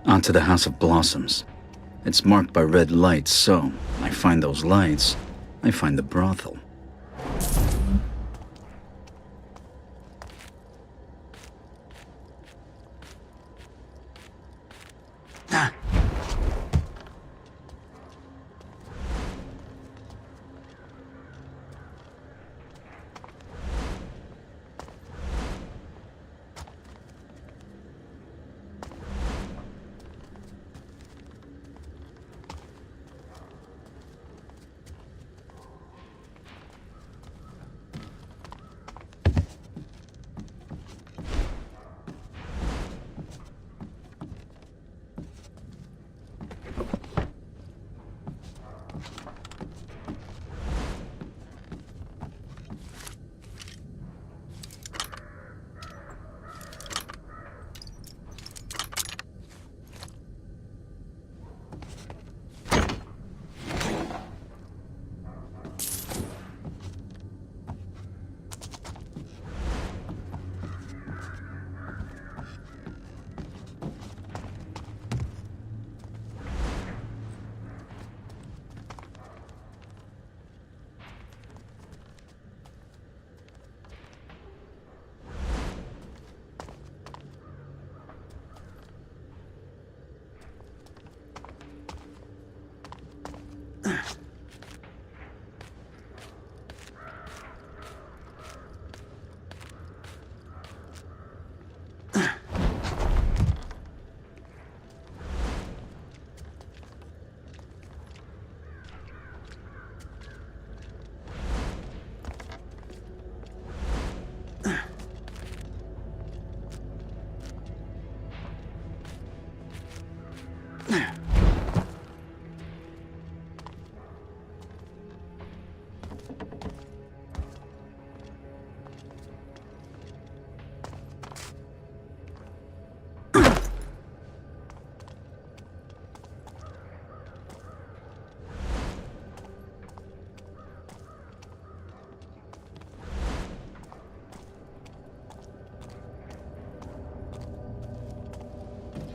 Onto the House of Blossoms. It's marked by red lights, so I find those lights, I find the brothel.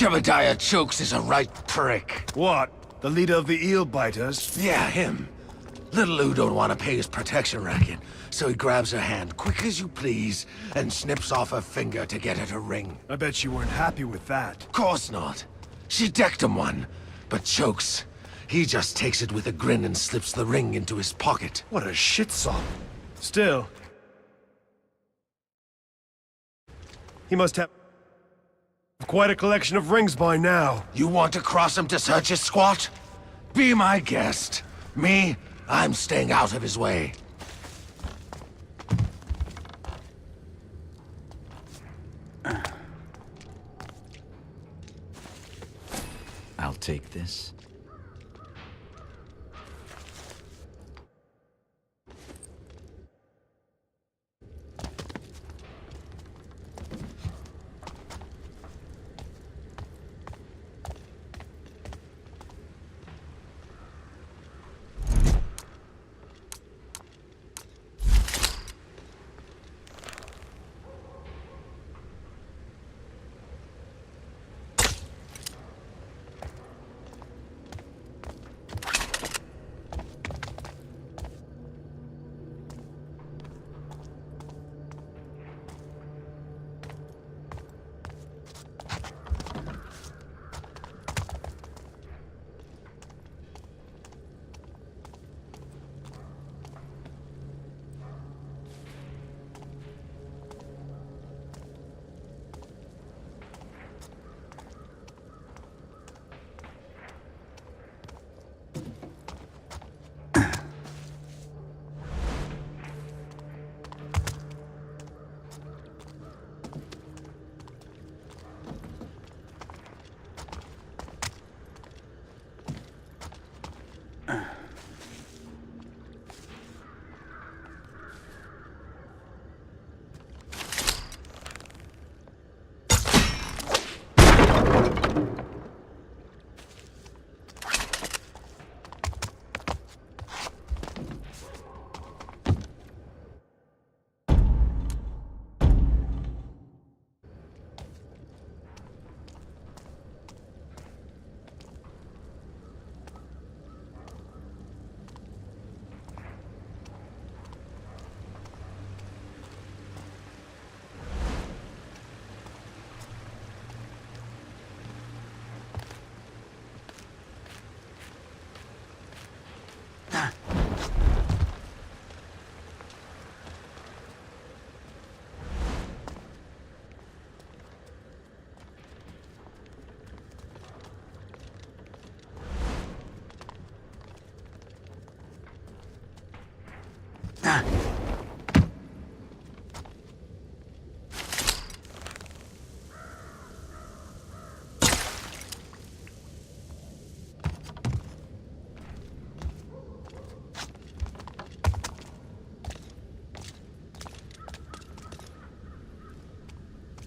Jebediah Chokes is a right prick. What? The leader of the eel biters? Yeah, him. Little Lou don't want to pay his protection racket, so he grabs her hand quick as you please and snips off her finger to get her to ring. I bet you weren't happy with that. Course not. She decked him one, but Chokes, he just takes it with a grin and slips the ring into his pocket. What a shitsop. Still, he must have quite a collection of rings by now. You want to cross him to search his squat? Be my guest. Me, I'm staying out of his way. I'll take this.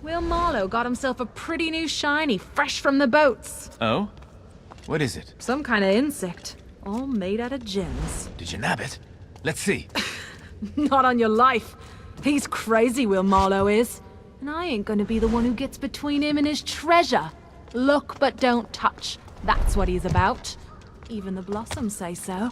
Will Marlowe got himself a pretty new shiny, fresh from the boats. Oh? What is it? Some kind of insect, all made out of gems. Did you nab it? Let's see. Not on your life. He's crazy, Will Marlowe is. And I ain't gonna be the one who gets between him and his treasure. Look but don't touch. That's what he's about. Even the blossoms say so.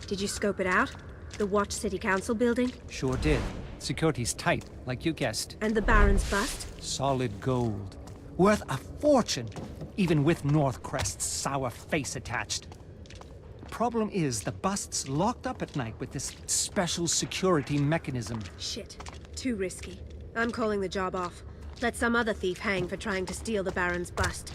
Did you scope it out? The Watch City Council building? Sure did. Security's tight, like you guessed. And the Baron's bust? Solid gold. Worth a fortune, even with Northcrest's sour face attached. Problem is, the bust's locked up at night with this special security mechanism. Shit. Too risky. I'm calling the job off. Let some other thief hang for trying to steal the Baron's bust.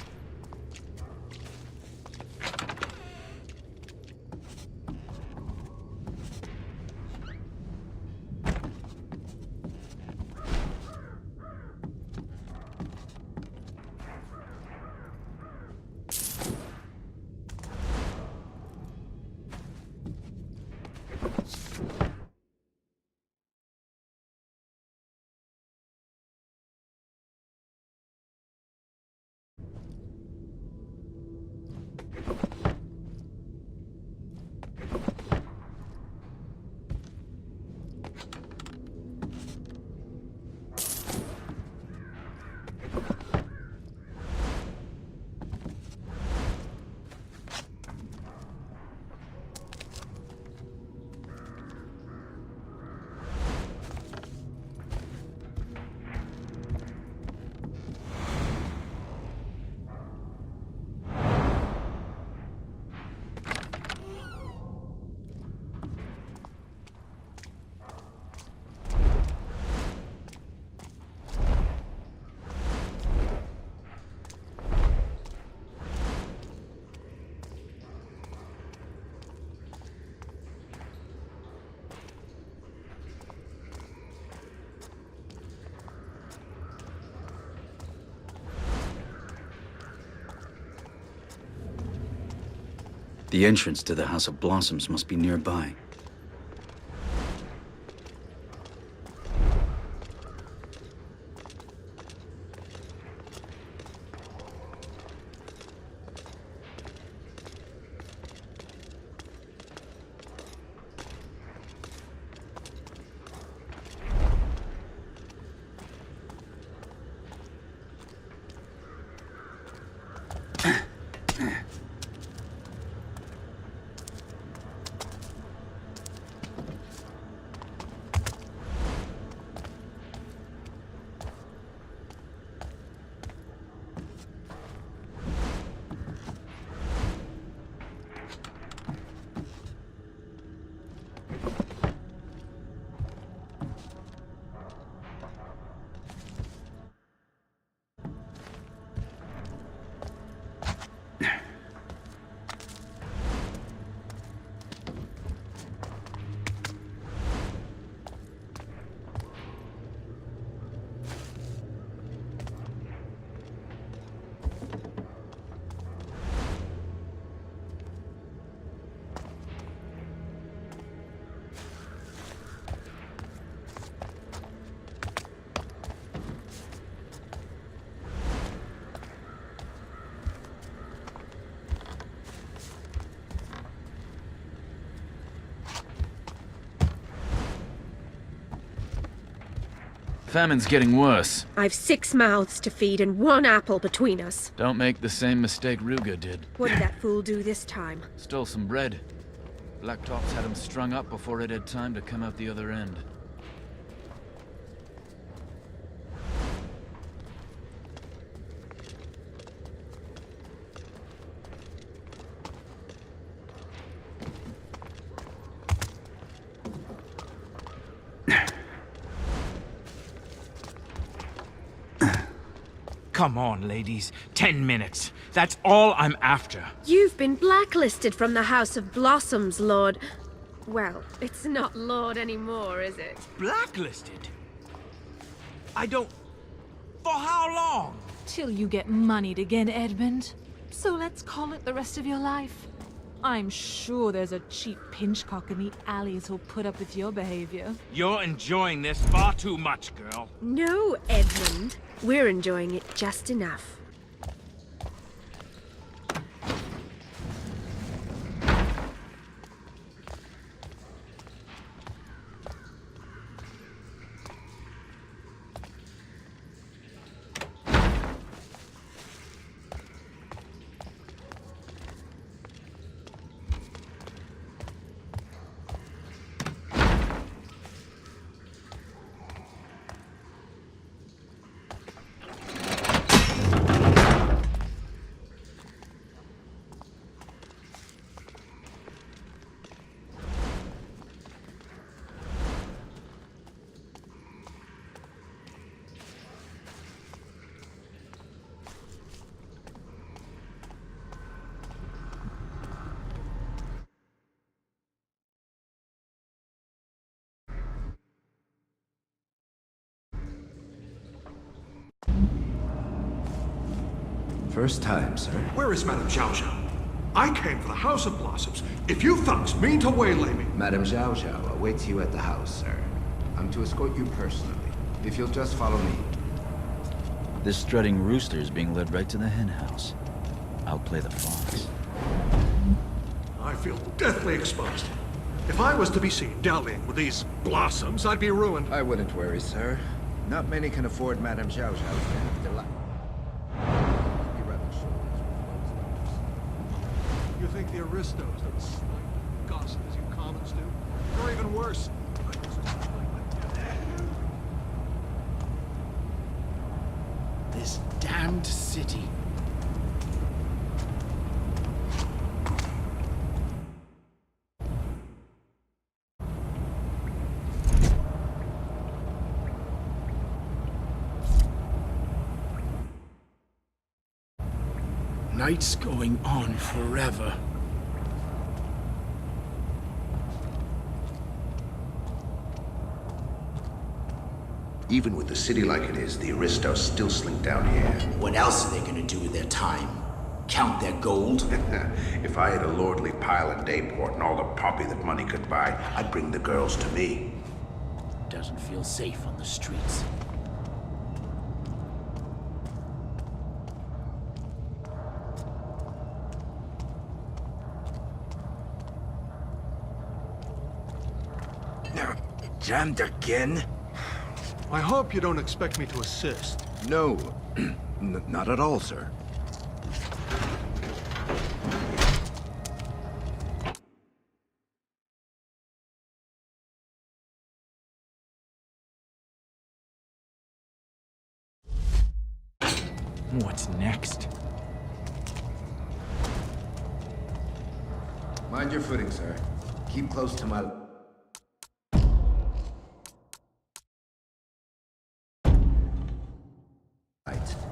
The entrance to the House of Blossoms must be nearby. Famine's getting worse. I've 6 mouths to feed and 1 apple between us. Don't make the same mistake Ruga did. What did that fool do this time? Stole some bread. Blacktops had him strung up before it had time to come out the other end. Come on, ladies. 10 minutes. That's all I'm after. You've been blacklisted from the House of Blossoms, Lord... Well, it's not Lord anymore, is it? Blacklisted? I don't... For how long? Till you get moneyed again, Edmund. So let's call it the rest of your life. I'm sure there's a cheap pinchcock in the alleys who'll put up with your behavior. You're enjoying this far too much, girl. No, Edmund. We're enjoying it just enough. First time, sir. Where is Madame Zhao Zhao? I came for the House of Blossoms. If you thugs mean to waylay me... Madame Zhao Zhao awaits you at the house, sir. I'm to escort you personally, if you'll just follow me. This strutting rooster is being led right to the hen house. I'll play the fox. I feel deathly exposed. If I was to be seen dallying with these blossoms, I'd be ruined. I wouldn't worry, sir. Not many can afford Madame Zhao Zhao's kind of delight. You think the aristos don't snipe gossip as you commons do? Or even worse, This damned city. Night's going on forever. Even with the city like it is, the aristos still slink down here. What else are they gonna do with their time? Count their gold? If I had a lordly pile in Dayport and all the poppy that money could buy, I'd bring the girls to me. Doesn't feel safe on the streets. Jammed again? I hope you don't expect me to assist. No. Not at all, sir. What's next? Mind your footing, sir. Keep close to my...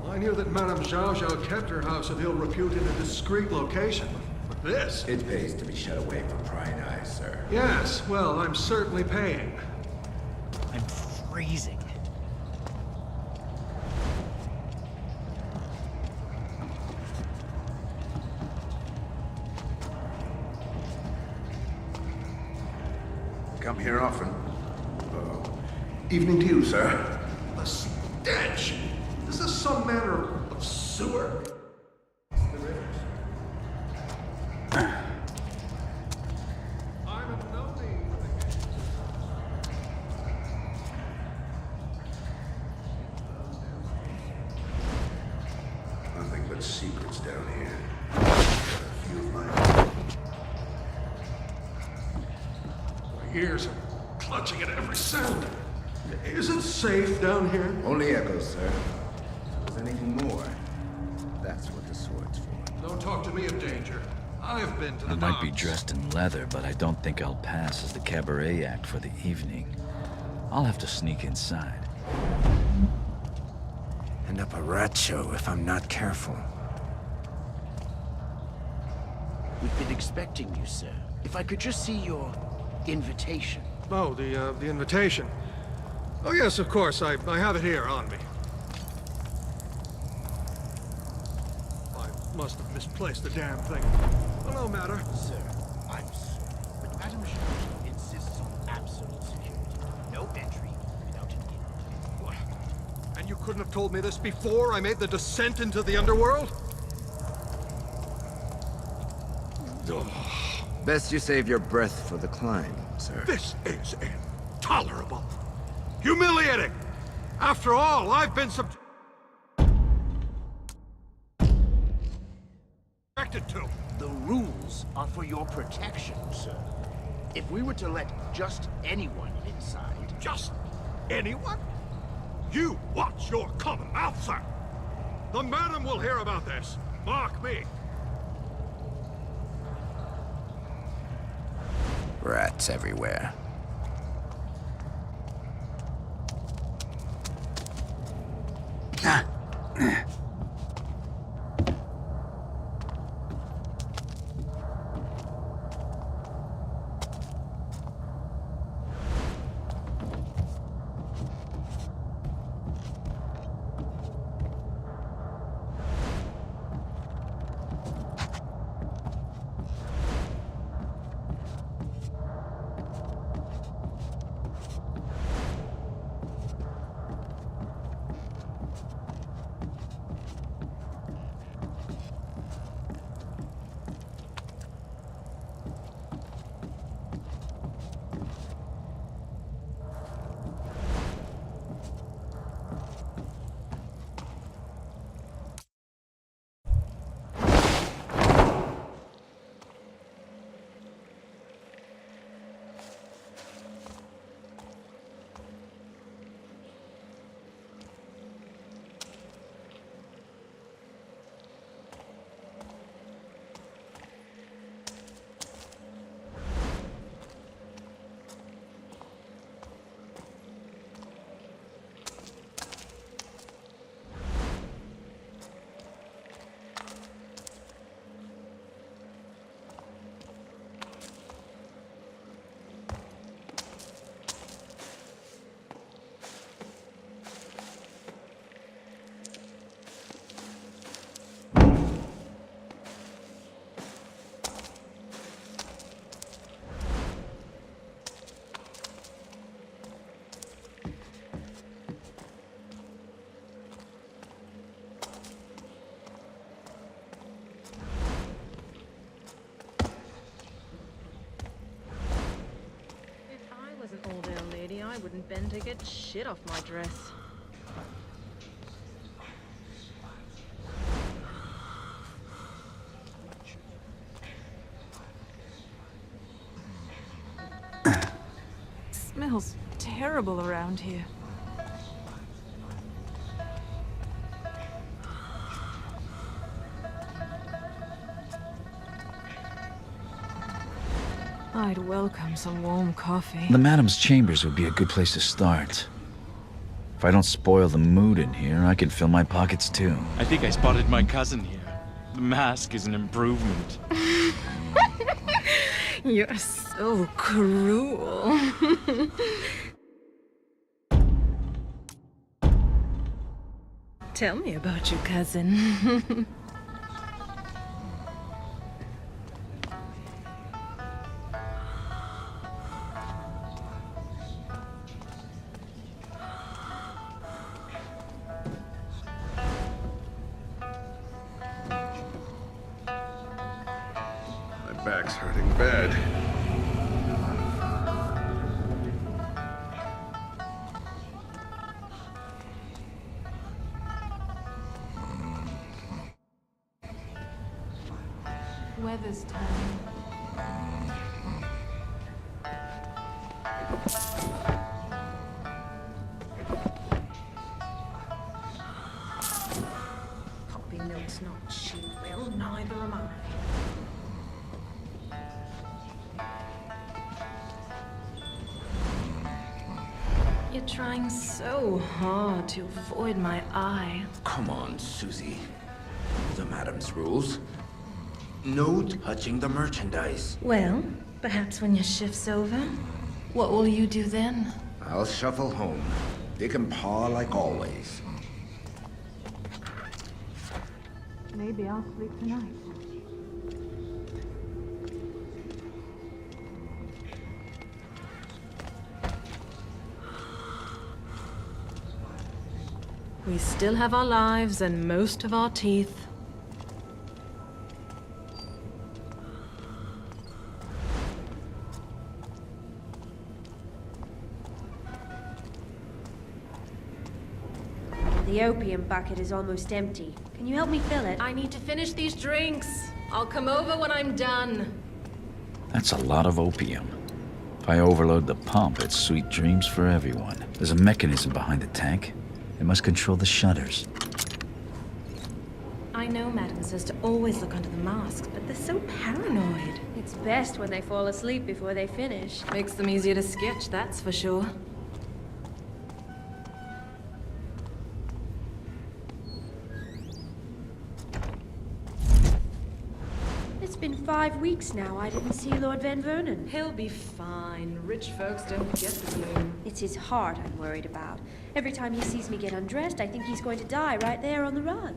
I knew that Madame Zhao Zhao kept her house of ill repute in a discreet location. But this... It pays to be shut away from prying eyes, sir. Yes, well, I'm certainly paying. I'm freezing. Come here often. Oh. Evening to you, sir. The stench! Is this some manner of sewer? The rivers. I'm in no need Nothing but secrets down here. A few of mine. My ears are clutching at every sound. Is it safe down here? Only echoes, sir. If there's anything more, that's what the sword's for. Don't talk to me of danger. I've been to the I might be docks. dressed in leather, but I don't think I'll pass as the cabaret act for the evening. I'll have to sneak inside. End up a rat show if I'm not careful. We've been expecting you, sir. If I could just see your invitation. Oh, the invitation. Oh, yes, of course. I have it here on me. I must have misplaced the damn thing. Well, no matter. Sir, I'm sorry, but Madame Zhao insists on absolute security. No entry without an invite. What? And you couldn't have told me this before I made the descent into the underworld? Best you save your breath for the climb, sir. This is intolerable. Humiliating. After all, I've been subjected to. The rules are for your protection, sir. If we were to let just anyone inside... Just anyone? You watch your common mouth, sir. The madam will hear about this. Mark me. Rats everywhere. I wouldn't bend to get shit off my dress. Smells terrible around here. I'd welcome some warm coffee. The madam's chambers would be a good place to start. If I don't spoil the mood in here, I can fill my pockets too. I think I spotted my cousin here. The mask is an improvement. You're so cruel. Tell me about your cousin. My back's hurting bad. Weather's turning. Poppy milk's not cheap, well, neither am I. You're trying so hard to avoid my eye. Come on, Susie. The madam's rules. No touching the merchandise. Well, perhaps when your shift's over, what will you do then? I'll shuffle home. Dick and paw like always. Maybe I'll sleep tonight. We still have our lives and most of our teeth. The opium bucket is almost empty. Can you help me fill it? I need to finish these drinks. I'll come over when I'm done. That's a lot of opium. If I overload the pump, it's sweet dreams for everyone. There's a mechanism behind the tank. It must control the shutters. I know Madam says to always look under the masks, but they're so paranoid. It's best when they fall asleep before they finish. Makes them easier to sketch, that's for sure. It's been 5 weeks now. I didn't see Lord Van Vernon. He'll be fine. Rich folks don't get the blue. It's his heart I'm worried about. Every time he sees me get undressed, I think he's going to die right there on the rug.